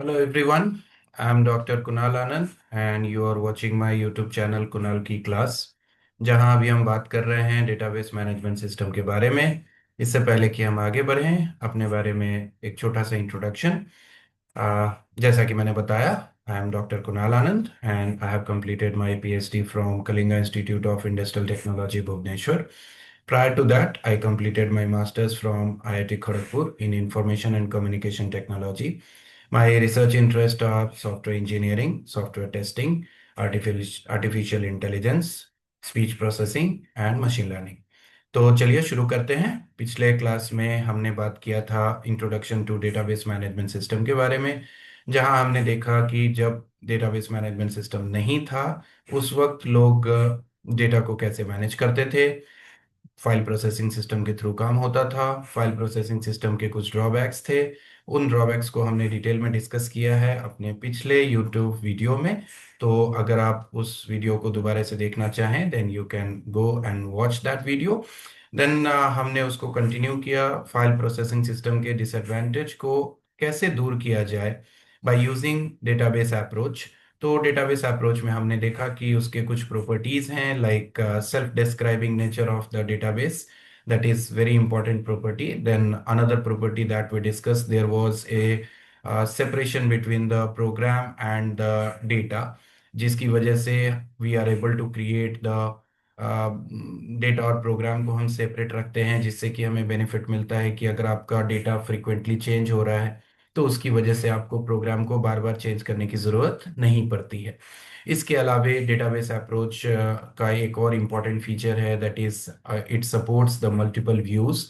Hello everyone, I'm Dr. Kunal Anand and you are watching my YouTube channel Kunal की class जहां अभी हम बात कर रहे हैं डेटाबेस मैनेजमेंट सिस्टम के बारे में। इससे पहले कि हम आगे बढ़ें अपने बारे में एक छोटा सा इंट्रोडक्शन। जैसा कि मैंने बताया, I am doctor Kunal Anand and I have completed my PhD from Kalinga Institute of Industrial Technology, Bhubaneswar. Prior to that, I completed my master's from IIT Kharagpur in Information and Communication Technology. My research interests are software engineering, software testing, artificial intelligence, speech processing and machine learning. तो चलिए शुरू करते हैं। पिछले class में हमने बात किया था introduction to database management system के बारे में, जहां हमने देखा कि जब डेटाबेस मैनेजमेंट सिस्टम नहीं था उस वक्त लोग डेटा को कैसे मैनेज करते थे। फाइल प्रोसेसिंग सिस्टम के थ्रू काम होता था। फाइल प्रोसेसिंग सिस्टम के कुछ ड्रॉबैक्स थे। उन ड्रॉबैक्स को हमने डिटेल में डिस्कस किया है अपने पिछले यूट्यूब वीडियो में। तो अगर आप उस वीडियो को दोबारा से देखना चाहें then you can go and watch that video. Then हमने उसको कंटिन्यू किया, फाइल प्रोसेसिंग सिस्टम के डिसएडवांटेज को कैसे दूर किया जाए बाय यूजिंग डेटाबेस अप्रोच। तो डेटाबेस अप्रोच में हमने देखा कि उसके कुछ प्रॉपर्टीज हैं, like self describing nature of the database, that is very important property. Then another property that we discussed, there was a separation between the program and the data, जिसकी वजह से we are able to create the data और programme को हम separate रखते हैं, जिससे कि हमें बेनिफिट मिलता है कि अगर आपका डेटा फ्रीक्वेंटली चेंज हो रहा है तो उसकी वजह से आपको प्रोग्राम को बार बार चेंज करने की ज़रूरत नहीं पड़ती है। इसके अलावा डेटाबेस अप्रोच का एक और इम्पॉर्टेंट फीचर है, that is it supports the multiple views.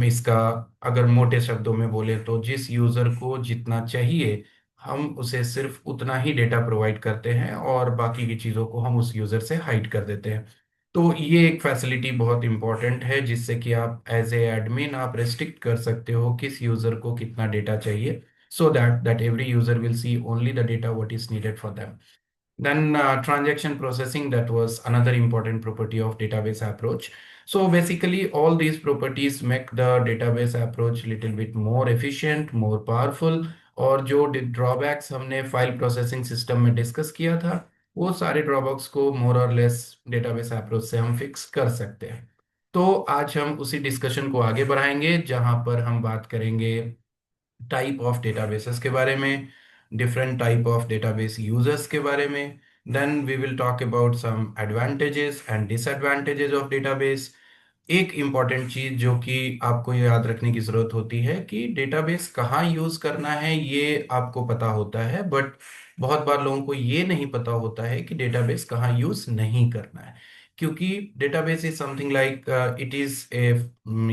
इसका अगर मोटे शब्दों में बोले तो जिस यूज़र को जितना चाहिए हम उसे सिर्फ उतना ही डेटा प्रोवाइड करते हैं और बाकी की चीज़ों को हम उस यूज़र से हाइड कर देते हैं। तो ये एक फैसिलिटी बहुत इंपॉर्टेंट है, जिससे कि आप एज ए एडमिन आप रेस्ट्रिक्ट कर सकते हो किस यूज़र को कितना डेटा चाहिए, so that every user will see only the data what is needed for them. Then transaction processing, that was another important property of database approach. So basically all these properties make the database approach little bit more efficient, more powerful। और जो drawbacks हमने file processing system में discuss किया था वो सारे drawbacks को मोर और लेस डेटाबेस अप्रोच से हम फिक्स कर सकते हैं। तो आज हम उसी डिस्कशन को आगे बढ़ाएंगे जहां पर हम बात करेंगे टाइप ऑफ डेटाबेसेस के बारे में, different type of database users के बारे में। Then we will talk about some advantages and disadvantages of database. एक इम्पॉर्टेंट चीज जो कि आपको याद रखने की जरूरत होती है कि डेटाबेस कहाँ यूज करना है ये आपको पता होता है, बट बहुत बार लोगों को ये नहीं पता होता है कि डेटाबेस कहाँ यूज नहीं करना है। क्योंकि database is something like it is a,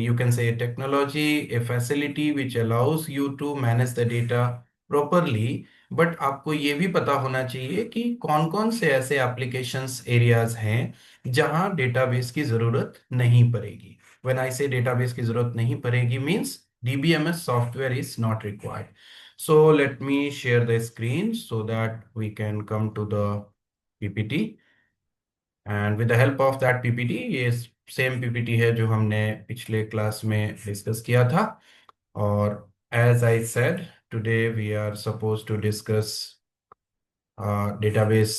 you can say, a technology, a facility which allows you to manage the data properly। But आपको ये भी पता होना चाहिए कि कौन कौन से ऐसे एप्लीकेशंस एरियाज हैं जहां डेटाबेस की जरूरत नहीं पड़ेगी। व्हेन आई से डेटाबेस की जरूरत नहीं पड़ेगी means DBMS software is not required. So let me share the screen so that we can come to the PPT. And with the help of that PPT, ये सेम पीपीटी है जो हमने पिछले क्लास में डिस्कस किया था। और as I said, today we are suppose to discuss database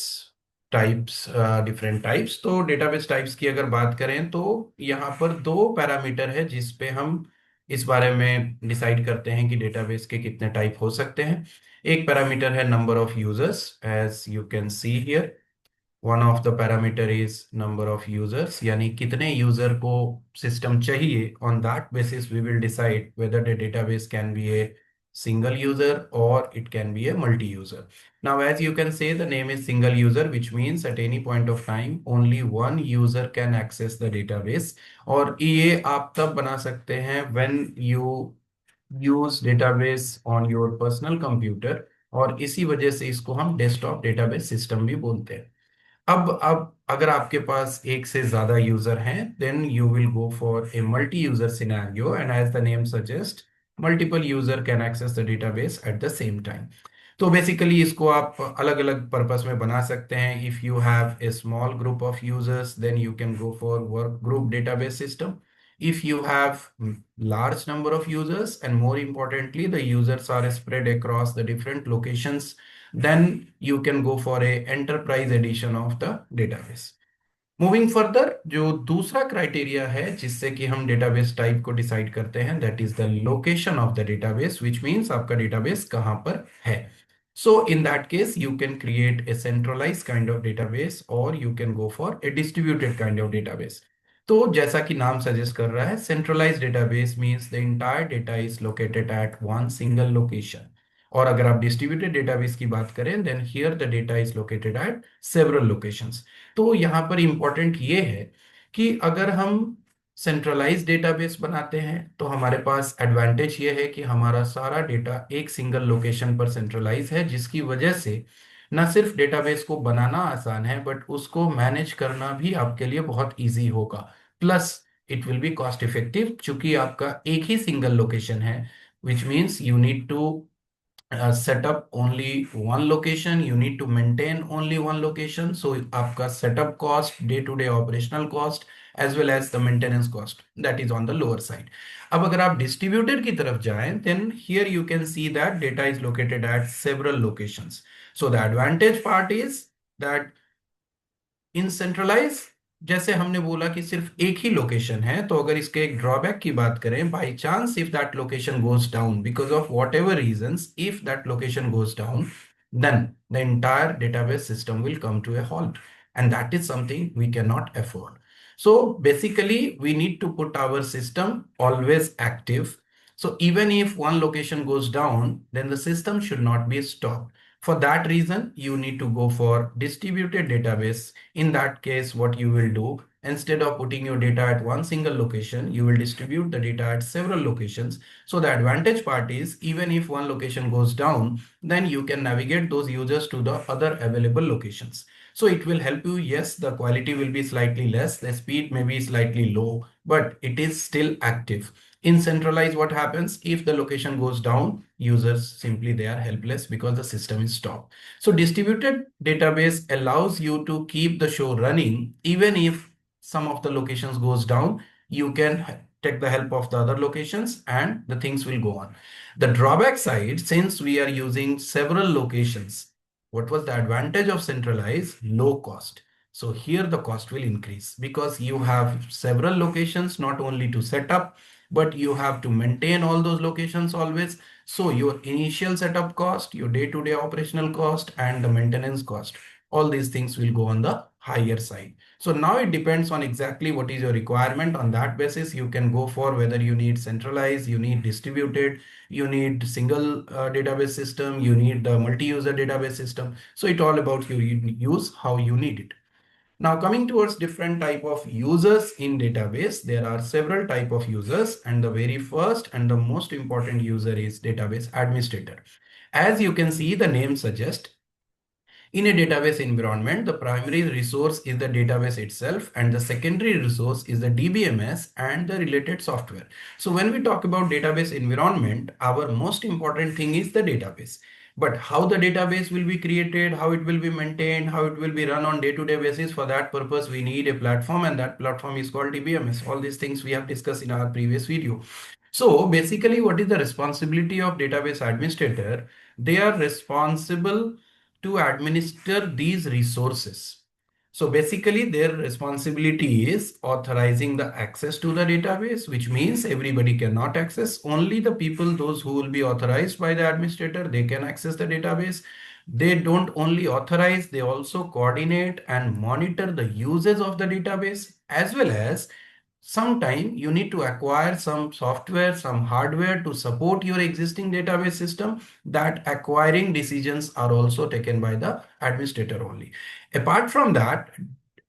types, different types. तो डेटाबेस टाइप्स की अगर बात करें तो यहाँ पर दो पैरामीटर है जिस पे हम इस बारे में डिसाइड करते हैं कि डेटाबेस के कितने टाइप हो सकते हैं। एक पैरामीटर है number of users, as you can see here. One of the parameter is number of users, यानी कितने यूजर को सिस्टम चाहिए। On that basis we will decide whether the database can be a single user or it can be a multi-user. Now as you can say, the name is single user, which means at any point of time only one user can access the database। और ये आप तब बना सकते हैं when you use database on your personal computer, और इसी वजह से इसको हम डेस्कटॉप डेटाबेस सिस्टम भी बोलते हैं। अब अगर आपके पास एक से ज्यादा यूजर हैं then you will go for a multi user scenario, and as the name suggest multiple user can access the database at the same time. तो बेसिकली इसको आप अलग अलग पर्पस में बना सकते हैं। If you have a small group of users then you can go for work group database system. If you have large number of users, and more importantly, the users are spread across the different locations, then you can go for a enterprise edition of the database. Moving further, जो दूसरा criteria है जिससे कि हम database type को decide करते हैं, that is the location of the database, which means आपका डेटाबेस कहां पर है. So in that case, you can create a centralized kind of database or you can go for a distributed kind of database. तो जैसा कि नाम suggest कर रहा है, centralized database means the entire data is located at one single location. और अगर आप distributed database की बात करें, then here the data is located at several locations. तो यहाँ पर important ये है कि अगर हम सेंट्रलाइज डेटाबेस बनाते हैं तो हमारे पास एडवांटेज ये है कि हमारा सारा डेटा एक सिंगल लोकेशन पर सेंट्रलाइज है, जिसकी वजह से न सिर्फ डेटाबेस को बनाना आसान है, बट उसको मैनेज करना भी आपके लिए बहुत इजी होगा. Plus it will be cost effective, क्योंकि आपका एक ही सिंगल लोकेशन है, which means you need to set up only one location, you need to maintain only one location. So आपका setup cost, day to day operational cost, as well as the maintenance cost, that is on the lower side. अब अगर आप distributed की तरफ जाएं, then here you can see that data is located at several locations. So the advantage part is that in centralize, जैसे हमने बोला कि सिर्फ एक ही लोकेशन है, तो अगर इसके एक ड्रॉबैक की बात करें, by chance if that location goes down because of what ever reasons, if that location goes down, then the entire database system will come to a halt, and that is something we cannot afford. So basically we need to put our system always active. So even if one location goes down, then the system should not be stopped. For that reason, you need to go for distributed database. In that case, what you will do, instead of putting your data at one single location, you will distribute the data at several locations. So the advantage part is, even if one location goes down, then you can navigate those users to the other available locations. So it will help you. Yes, the quality will be slightly less, the speed may be slightly low, but it is still active. In centralized, what happens if the location goes down? Users simply, they are helpless because the system is stopped. So distributed database allows you to keep the show running. Even if some of the locations goes down, you can take the help of the other locations and the things will go on. The drawback side, since we are using several locations, what was the advantage of centralized? Low cost. So here the cost will increase because you have several locations, not only to set up, but you have to maintain all those locations always. So your initial setup cost, your day-to-day operational cost, and the maintenance cost, all these things will go on the higher side. So now it depends on exactly what is your requirement. On that basis, you can go for whether you need centralized, you need distributed, you need single database system, you need the multi-user database system. So it all about you use how you need it. Now coming towards different type of users in database, there are several type of users, and the very first and the most important user is database administrator. As you can see, the name suggests, in a database environment, the primary resource is the database itself, and the secondary resource is the DBMS and the related software. So when we talk about database environment, our most important thing is the database. But how the database will be created, how it will be maintained, how it will be run on day-to-day basis, for that purpose we need a platform, and that platform is called DBMS. All these things we have discussed in our previous video. So basically, what is the responsibility of database administrator? They are responsible to administer these resources. So basically their responsibility is authorizing the access to the database, which means everybody cannot access. Only the people, those who will be authorized by the administrator, they can access the database. They don't only authorize, they also coordinate and monitor the uses of the database, as well as sometime you need to acquire some software, some hardware to support your existing database system. That acquiring decisions are also taken by the administrator only. Apart from that,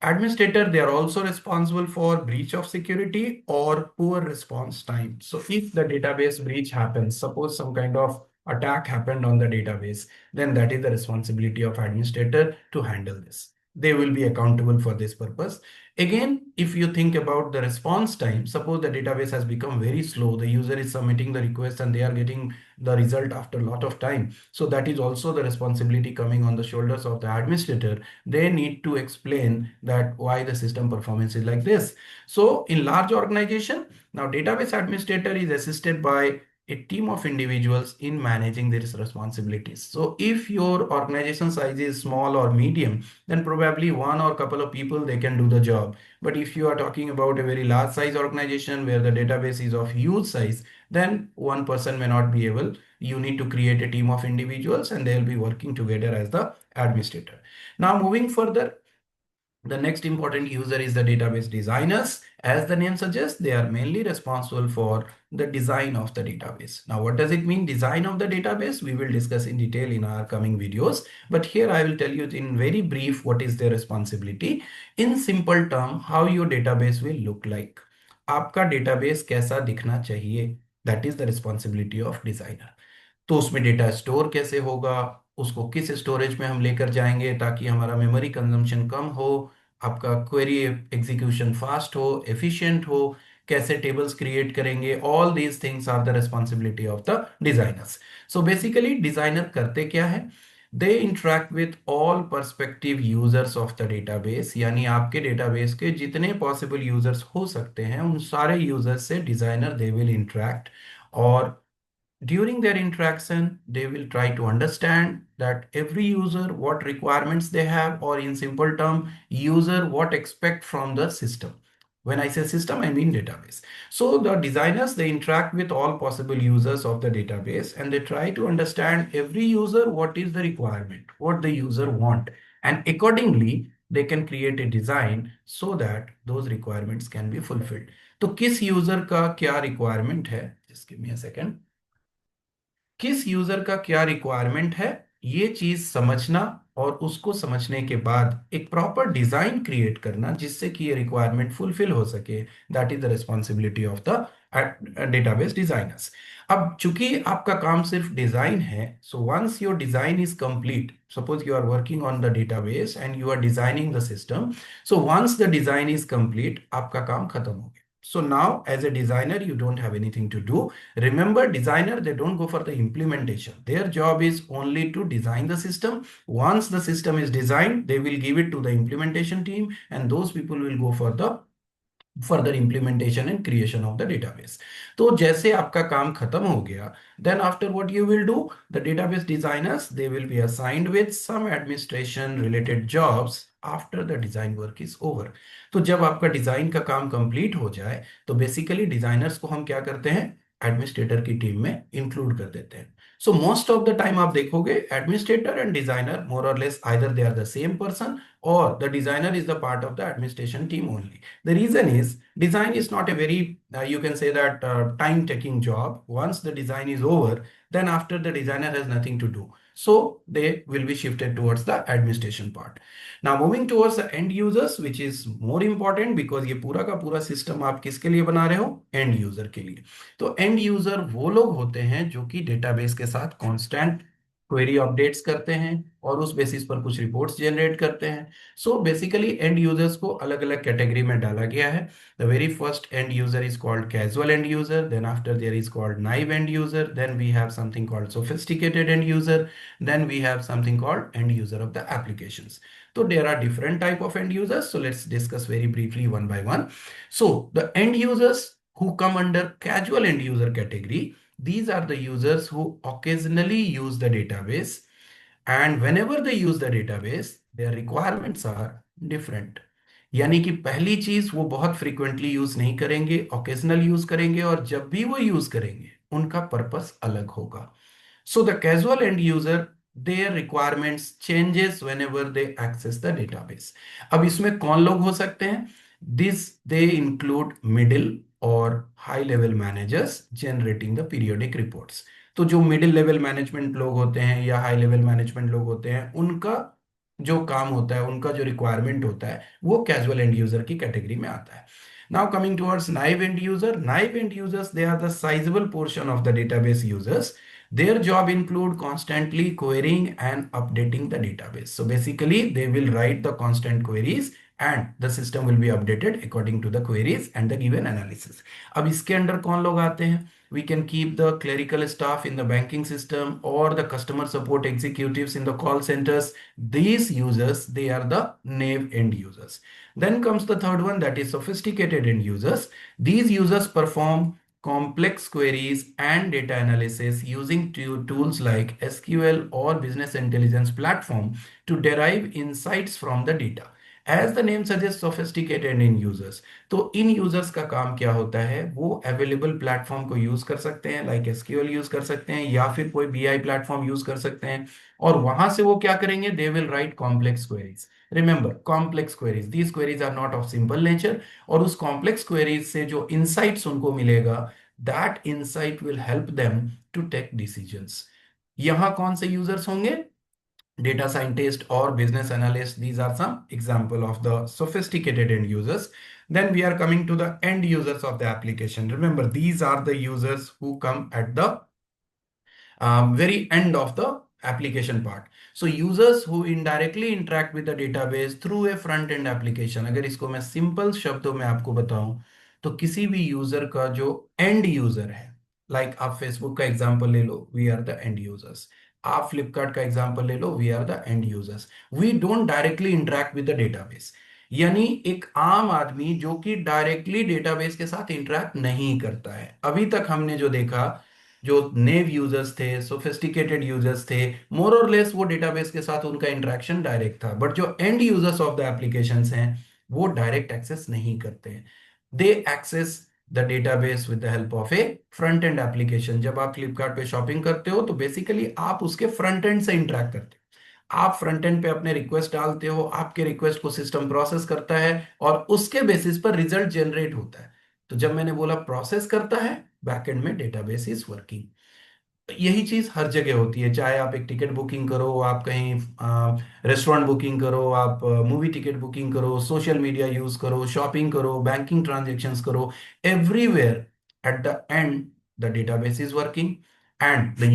administrator, they are also responsible for breach of security or poor response time. So if the database breach happens, suppose some kind of attack happened on the database, then that is the responsibility of administrator to handle this. they will be accountable for this purpose. Again, if you think about the response time, suppose the database has become very slow, the user is submitting the request and they are getting the result after a lot of time. So that is also the responsibility coming on the shoulders of the administrator. They need to explain that why the system performance is like this. So in large organization, now database administrator is assisted by a team of individuals in managing their responsibilities. So if your organization size is small or medium, then probably one or couple of people they can do the job. But if you are talking about a very large size organization where the database is of huge size, then one person may not be able. You need to create a team of individuals and they'll be working together as the administrator. Now moving further, the next important user is the database designers. As the name suggests, they are mainly responsible for the design of the database. Now, what does it mean, design of the database? We will discuss in detail in our coming videos. But here I will tell you in very brief what is their responsibility. In simple term, how your database will look like. आपका database कैसा दिखना चाहिए? That is the responsibility of designer. तो उसमें data store कैसे होगा, उसको किस स्टोरेज में हम लेकर जाएंगे ताकि हमारा मेमोरी कंजम्पशन कम हो, आपका क्वेरी एग्जीक्यूशन फास्ट हो, एफिशिएंट हो, कैसे टेबल्स क्रिएट करेंगे, all these things are the responsibility of the designers. So basically designer करते क्या है, they interact with all perspective users of the database, यानी आपके डेटाबेस के जितने पॉसिबल यूजर्स हो सकते हैं उन सारे यूजर्स से डिजाइनर दे विल इंटरेक्ट. और during their interaction they will try to understand that every user what requirements they have, or in simple term, user what expect from the system. When I say system, I mean database. So the designers, they interact with all possible users of the database and they try to understand every user what is the requirement, what the user want, and accordingly they can create a design so that those requirements can be fulfilled. तो किस user का क्या requirement है, just give me a second, किस user का क्या requirement है, ये चीज समझना और उसको समझने के बाद एक प्रॉपर डिजाइन क्रिएट करना जिससे कि ये रिक्वायरमेंट फुलफिल हो सके, that is the responsibility of the database designers. अब चूंकि आपका काम सिर्फ डिजाइन है, so once your design is complete, suppose you are working on the database and you are designing the system, so once the design is complete आपका काम खत्म हो गया. So now as a designer, you don't have anything to do. Remember, designer, they don't go for the implementation. Their job is only to design the system. Once the system is designed, they will give it to the implementation team and those people will go for the further implementation and creation of the database. तो जैसे आपका काम खत्म हो गया, then after what you will do, the database designers, they will be assigned with some administration related jobs after the design work is over. तो जब आपका डिजाइन का काम कंप्लीट हो जाए तो बेसिकली डिजाइनर्स को हम क्या करते हैं, एडमिनिस्ट्रेटर की टीम में इंक्लूड कर देते हैं. So most of the time आप देखोगे एडमिनिस्ट्रेटर एंड डिजाइनर मोर और less either they are the same person or the designer is the part of the administration team only. The reason is design is not a very you can say that time taking job. Once the design is over, then after the designer has nothing to do, so they will be shifted towards the administration part. Now moving towards the end users, which is more important because ये पूरा का पूरा system आप किसके लिए बना रहे हो, एंड यूजर के लिए. तो एंड यूजर वो लोग होते हैं जो कि डेटाबेस के साथ कांस्टेंट क्वेरी अपडेट्स करते हैं और उस बेसिस पर कुछ रिपोर्ट्स जनरेट करते हैं. सो बेसिकली एंड यूजर्स को अलग अलग कैटेगरी में डाला गया है. The very first end user is called casual end user, then after there is called naive end user, then we have something called sophisticated end user, then we have something called end user of the applications. So there are different type of end users. So let's discuss very briefly one by one. So the end users who come under casual end user category, these are the users who occasionally use the database, and whenever they use the database, their requirements are different. यानी कि पहली चीज वो बहुत frequently use नहीं करेंगे, occasional use करेंगे, और जब भी वो यूज करेंगे उनका पर्पस अलग होगा. So the casual end user, their requirements changes whenever they access the database. अब इसमें कौन लोग हो सकते हैं? This they include middle और high level managers generating the periodic reports. तो जो मिडिल लेवल मैनेजमेंट लोग होते हैं या हाई लेवल मैनेजमेंट लोग होते हैं, उनका जो काम होता है, उनका जो रिक्वायरमेंट होता है, वो कैजुअल एंड यूजर की कैटेगरी में आता है. Now coming towards naive end user, naive end users, they are the sizable portion of the database users. Their job include constantly querying and updating the database. So basically they will write the constant queries and the system will be updated according to the queries and the given analysis. अब इसके under कौन लोग आते हैं? We can keep the clerical staff in the banking system or the customer support executives in the call centers. These users, they are the naive end users. Then comes the third one, that is sophisticated end users. These users perform complex queries and data analysis using tools like SQL or business intelligence platform to derive insights from the data. As the name suggests, sophisticated end users. तो इन users का काम क्या होता है? वो available platform को use कर सकते हैं, लाइक एसक्यूएल यूज कर सकते हैं या फिर कोई बीआई प्लेटफॉर्म यूज कर सकते हैं, और वहां से वो क्या करेंगे? They will write complex queries. Remember, complex queries, these queries are not of simple nature. और उस कॉम्प्लेक्स क्वेरीज से जो इंसाइट्स उनको मिलेगा, that insight will help them to take decisions. यहां कौन से यूजर्स होंगे? Data scientist or business analyst. These are some example of the sophisticated end users. Then we are coming to the end users of the application. Remember, these are the users who come at the very end of the application part. So users who indirectly interact with the database through a front end application. अगर इसको मैं simple शब्दों में आपको बताऊं, तो किसी भी यूजर का जो एंड यूजर है, लाइक आप फेसबुक का एग्जांपल ले लो, we are the end users. आप फ्लिपकार्ट का एग्जांपल ले लो, we are the end users. We don't directly interact with the database. यानी एक आम आदमी जो कि डायरेक्टली डेटाबेस के साथ इंटरेक्ट नहीं करता है. अभी तक हमने जो देखा, जो नेव यूजर्स थे, सोफिस्टिकेटेड यूजर्स थे, मोर और लेस वो डेटाबेस के साथ उनका इंटरेक्शन डायरेक्ट था. बट जो end users of the applications हैं, वो डायरेक्ट एक्सेस नहीं करते हैं. They access the database with the help of a front end application. जब आप फ्लिपकार्ट पे शॉपिंग करते हो, तो बेसिकली आप उसके फ्रंट एंड से इंटरेक्ट करते हो. आप फ्रंट एंड पे अपने रिक्वेस्ट डालते हो, आपके रिक्वेस्ट को सिस्टम प्रोसेस करता है और उसके बेसिस पर रिजल्ट जनरेट होता है. तो जब मैंने बोला प्रोसेस करता है, बैकएंड में डेटाबेस इज वर्किंग. यही चीज हर जगह होती है. चाहे आप एक टिकट बुकिंग करो, आप कहीं रेस्टोरेंट बुकिंग करो, आप मूवी टिकट बुकिंग करो, सोशल मीडिया यूज करो, शॉपिंग करो, बैंकिंग ट्रांजेक्शन्स करो, everywhere at the end the database is working, and the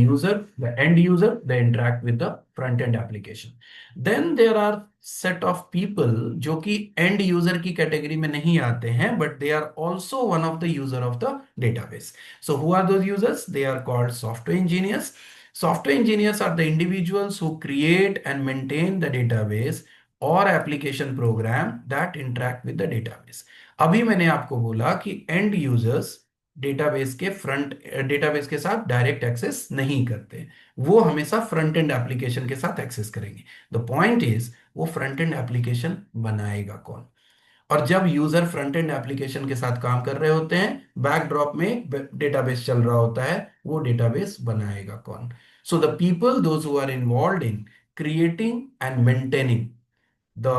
end user, they interact with the front end application. Then there are set of people जो कि end user की category में नहीं आते हैं, but they are also one of the user of the database. So who are those users? They are called software engineers. Software engineers are the individuals who create and maintain the database or application program that interact with the database. अभी मैंने आपको बोला कि end users database के साथ direct access नहीं करते. वो हमेशा फ्रंट एंड एप्लीकेशन के साथ एक्सेस करेंगे. द पॉइंट इज, वो फ्रंट एंड एप्लीकेशन बनाएगा कौन? और जब यूजर फ्रंट एंड एप्लीकेशन के साथ काम कर रहे होते हैं, बैकड्रॉप में डेटाबेस चल रहा होता है, वो डेटाबेस बनाएगा कौन? So the people those who are involve in creating and maintaining the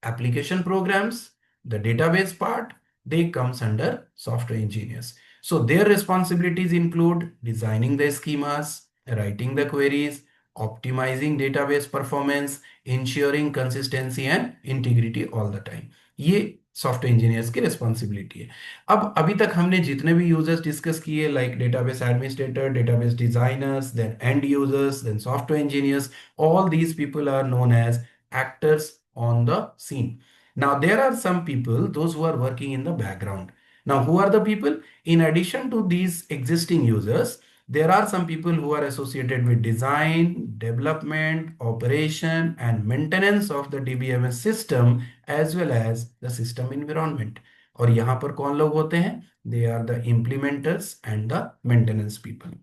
application programs, the database part, they comes under software engineers. So their responsibilities include designing the schemas, writing the queries, optimizing database performance, ensuring consistency and integrity all the time. ये software engineers की responsibility है. अब अभी तक हमने जितने भी users discuss किए, like database administrator, database designers, then end users, then software engineers, all these people are known as actors on the scene. Now there are some people, those who are working in the background. Now who are the people? In addition to these existing users, there are some people who are associated with design, development, operation and maintenance of the DBMS system as well as the system environment. और यहाँ पर कौन लोग होते हैं? They are the implementers and the maintenance people.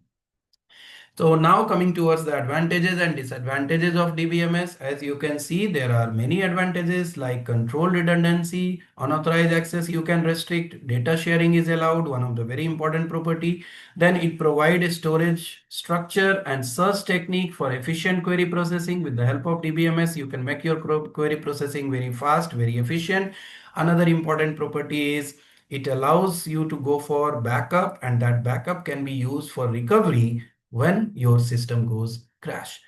So now coming towards the advantages and disadvantages of DBMS, as you can see, there are many advantages like control redundancy, unauthorized access you can restrict, data sharing is allowed, one of the very important property. Then it provides storage structure and search technique for efficient query processing. With the help of DBMS, you can make your query processing very fast, very efficient. Another important property is it allows you to go for backup, and that backup can be used for recovery when your system goes crash.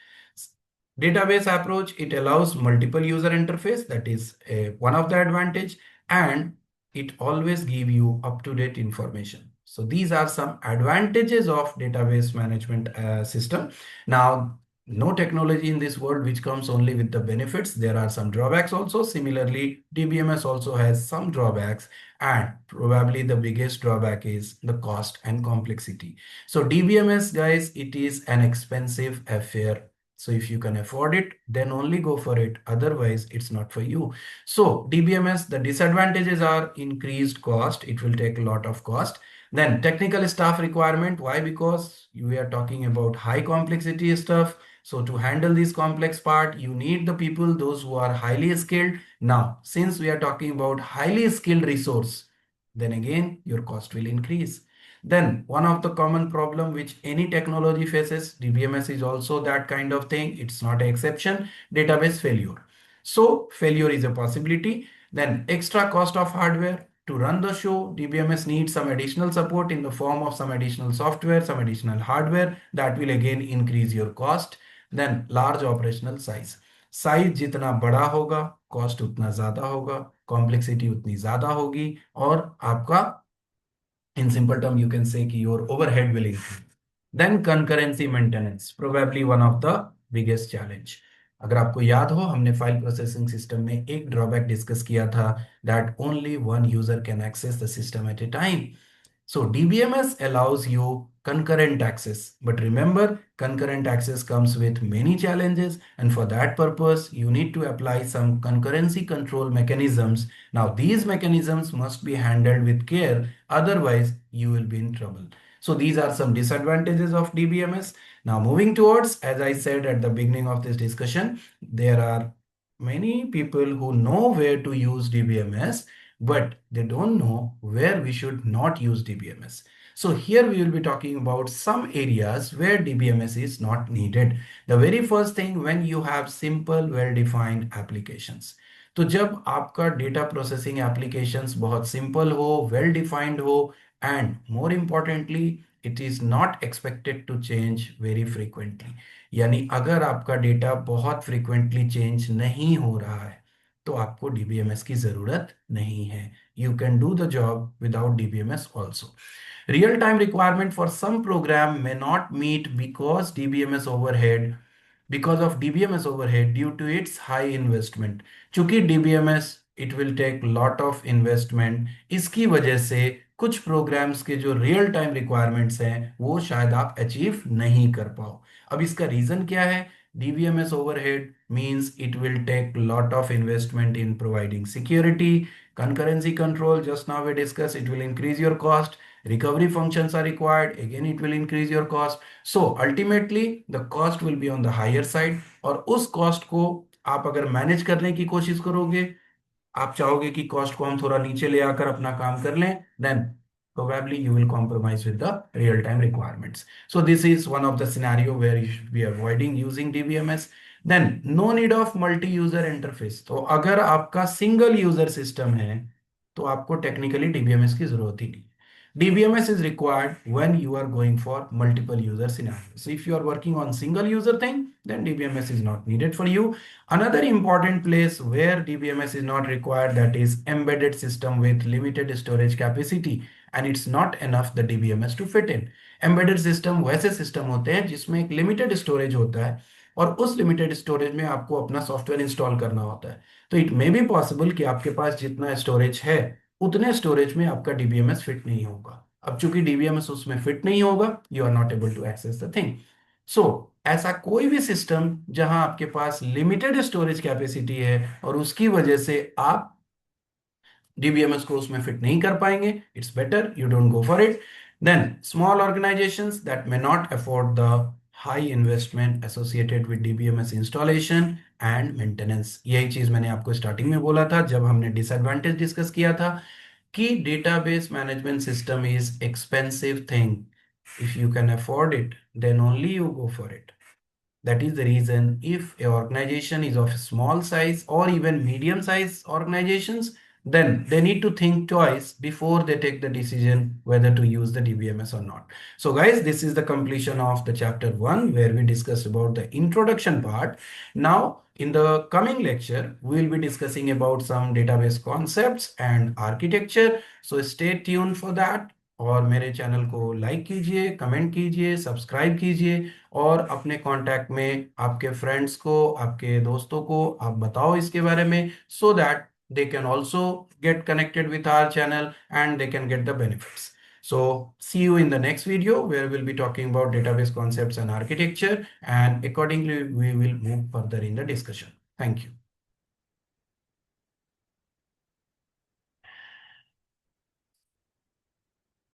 Database approach, it allows multiple user interface, that is one of the advantage, and it always give you up-to-date information. So these are some advantages of database management system. Now, no technology in this world which comes only with the benefits. There are some drawbacks also. Similarly, DBMS also has some drawbacks, and probably the biggest drawback is the cost and complexity. So DBMS, guys, it is an expensive affair. So if you can afford it, then only go for it. Otherwise, it's not for you. So DBMS, the disadvantages are increased cost. It will take a lot of cost. Then technical staff requirement. Why? Because we are talking about high complexity stuff. So to handle this complex part, you need the people, those who are highly skilled. Now, since we are talking about highly skilled resource, then again, your cost will increase. Then one of the common problem which any technology faces, DBMS is also that kind of thing. It's not an exception. Database failure. So failure is a possibility. Then extra cost of hardware. To run the show, DBMS needs some additional support in the form of some additional software, some additional hardware that will again increase your cost. Then large operational size. Size जितना बड़ा होगा cost उतना ज्यादा होगा, complexity उतनी ज्यादा होगी, और आपका in simple term you can say कि your overhead will increase. Then concurrency maintenance, probably one of the biggest challenge. अगर आपको याद हो, हमने फाइल प्रोसेसिंग सिस्टम में एक ड्रॉबैक डिस्कस किया था, that only one user can access the system at a time. So DBMS allows you concurrent access, but remember, concurrent access comes with many challenges, and for that purpose, you need to apply some concurrency control mechanisms. Now, these mechanisms must be handled with care, otherwise you will be in trouble. So these are some disadvantages of DBMS. Now moving towards, as I said at the beginning of this discussion, there are many people who know where to use DBMS, but they don't know where we should not use DBMS. So here we will be talking about some areas where DBMS is not needed. The very first thing, when you have simple, well-defined applications. तो जब आपका data processing applications बहुत simple हो, well defined हो, and more importantly it is not expected to change very frequently, यानी अगर आपका data बहुत फ्रीक्वेंटली चेंज नहीं हो रहा है तो आपको डीबीएमएस की जरूरत नहीं है. You can do the job without DBMS also. Real time requirement for some program may not meet because of DBMS overhead due to its high investment. चूंकि DBMS it will take lot of investment, इसकी वजह से कुछ programmes के जो real time requirements हैं वो शायद आप अचीव नहीं कर पाओ. अब इसका रीजन क्या है? DBMS overhead means it will take lot of investment in providing security, concurrency control. Just now we discussed, it will increase your cost. Recovery functions are required, again it will increase your cost. So ultimately the cost will be on the higher side, और उस cost को आप अगर manage करने की कोशिश करोगे, आप चाहोगे कि कॉस्ट को हम थोड़ा नीचे ले आकर अपना काम कर लें, then probably you will compromise with the real time requirements. So this is one of the scenario where you should be avoiding using DBMS. Then no need of multi user interface. तो अगर आपका single user system है तो आपको technically DBMS की जरूरत ही नहीं. DBMS is required when you are going for multiple user scenarios. So if you are working on single user thing, then DBMS is not needed for you. Another important place where DBMS is not required, that is embedded system with limited storage capacity, and it's not enough the DBMS to fit in. Embedded system वैसे system होते हैं जिसमें एक limited storage होता है, और उस limited storage में आपको अपना सॉफ्टवेयर इंस्टॉल करना होता है. तो इट मे बी पॉसिबल कि आपके पास जितना स्टोरेज है उतने स्टोरेज में आपका डीबीएमएस फिट नहीं होगा. अब चूंकि डीबीएमएस उसमें फिट नहीं होगा, you are not able to access the thing. So ऐसा कोई भी सिस्टम जहां आपके पास लिमिटेड स्टोरेज कैपेसिटी है और उसकी वजह से आप डीबीएमएस को उसमें फिट नहीं कर पाएंगे, it's better you don't go for it. Then small organisations that may not afford the high investment associated with DBMS installation and maintenance. यही चीज मैंने आपको स्टार्टिंग में बोला था जब हमने डिसएडवांटेज डिस्कस किया था कि database management system is expensive thing. If you can afford it then only you go for it. That is the reason if a organization is of small size or even medium size organizations, then they need to think twice before they take the decision whether to use the DBMS or not. So guys, this is the completion of the chapter 1 where we discussed about the introduction part. Now in the coming lecture, we will be discussing about some database concepts and architecture. So stay tuned for that. और मेरे channel को like कीजिए, comment कीजिए, subscribe कीजिए और अपने contact में आपके फ्रेंड्स को, आपके दोस्तों को आप बताओ इसके बारे में, so that they can also get connected with our channel and they can get the benefits. So see you in the next video where we'll be talking about database concepts and architecture, and accordingly we will move further in the discussion. Thank you.